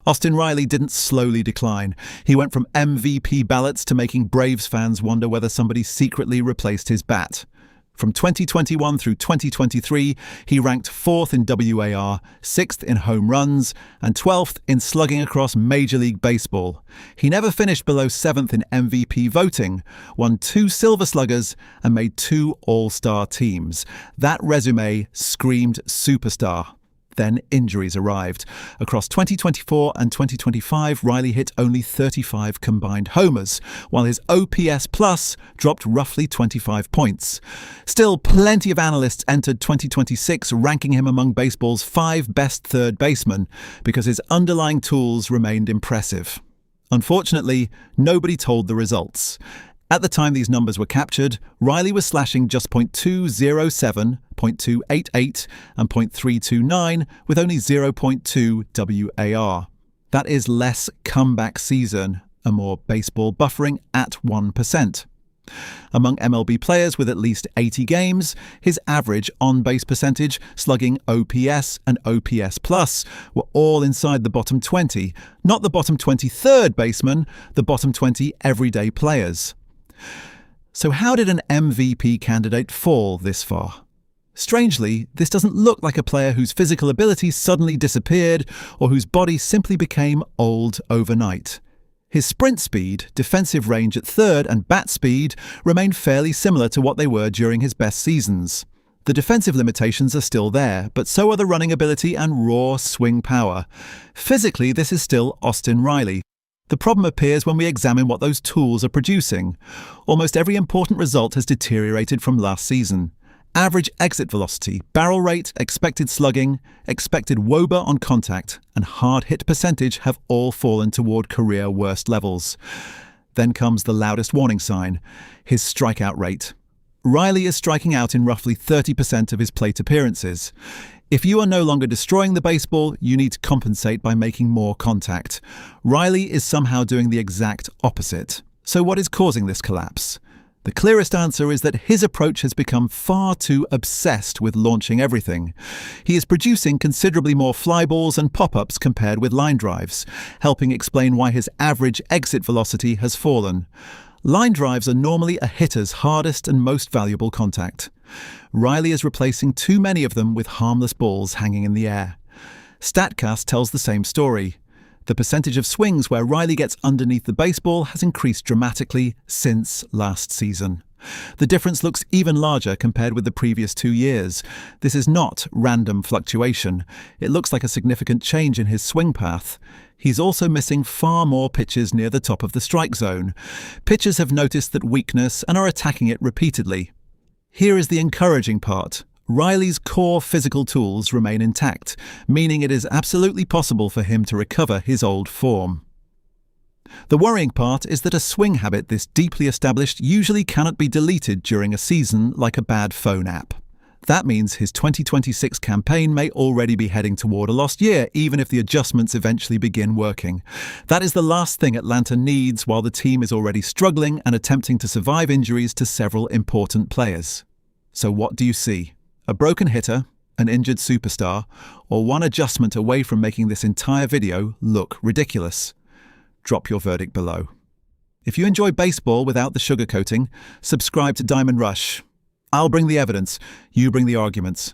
Austin Riley didn't slowly decline. He went from MVP ballots to making Braves fans wonder whether somebody secretly replaced his bat. From 2021 through 2023, he ranked 4th in WAR, 6th in home runs, and 12th in slugging across Major League Baseball. He never finished below 7th in MVP voting, won 2 Silver Sluggers, and made 2 All-Star teams. That resume screamed superstar. Then injuries arrived. Across 2024 and 2025, Riley hit only 35 combined homers, while his OPS plus dropped roughly 25 points. Still, plenty of analysts entered 2026 ranking him among baseball's 5 best third basemen because his underlying tools remained impressive. Unfortunately, nobody told the results. At the time these numbers were captured, Riley was slashing just .207, .288, and .329 with only 0.2 WAR. That is less comeback season, and more baseball buffering at 1%. Among MLB players with at least 80 games, his average on-base percentage, slugging, OPS, and OPS plus were all inside the bottom 20, not the bottom 20 third baseman, the bottom 20 everyday players. So how did an MVP candidate fall this far? Strangely, this doesn't look like a player whose physical ability suddenly disappeared or whose body simply became old overnight. His sprint speed, defensive range at third, and bat speed remain fairly similar to what they were during his best seasons. The defensive limitations are still there, but so are the running ability and raw swing power. Physically, this is still Austin Riley. The problem appears when we examine what those tools are producing. Almost every important result has deteriorated from last season. Average exit velocity, barrel rate, expected slugging, expected WOBA on contact, and hard hit percentage have all fallen toward career worst levels. Then comes the loudest warning sign, his strikeout rate. Riley is striking out in roughly 30% of his plate appearances. If you are no longer destroying the baseball, you need to compensate by making more contact. Riley is somehow doing the exact opposite. So what is causing this collapse? The clearest answer is that his approach has become far too obsessed with launching everything. He is producing considerably more fly balls and pop-ups compared with line drives, helping explain why his average exit velocity has fallen. Line drives are normally a hitter's hardest and most valuable contact. Riley is replacing too many of them with harmless balls hanging in the air. Statcast tells the same story. The percentage of swings where Riley gets underneath the baseball has increased dramatically since last season. The difference looks even larger compared with the previous 2 years. This is not random fluctuation. It looks like a significant change in his swing path. He's also missing far more pitches near the top of the strike zone. Pitchers have noticed that weakness and are attacking it repeatedly. Here is the encouraging part. Riley's core physical tools remain intact, meaning it is absolutely possible for him to recover his old form. The worrying part is that a swing habit this deeply established usually cannot be deleted during a season like a bad phone app. That means his 2026 campaign may already be heading toward a lost year, even if the adjustments eventually begin working. That is the last thing Atlanta needs while the team is already struggling and attempting to survive injuries to several important players. So what do you see? A broken hitter, an injured superstar, or one adjustment away from making this entire video look ridiculous? Drop your verdict below. If you enjoy baseball without the sugarcoating, subscribe to Diamond Rush. I'll bring the evidence, you bring the arguments.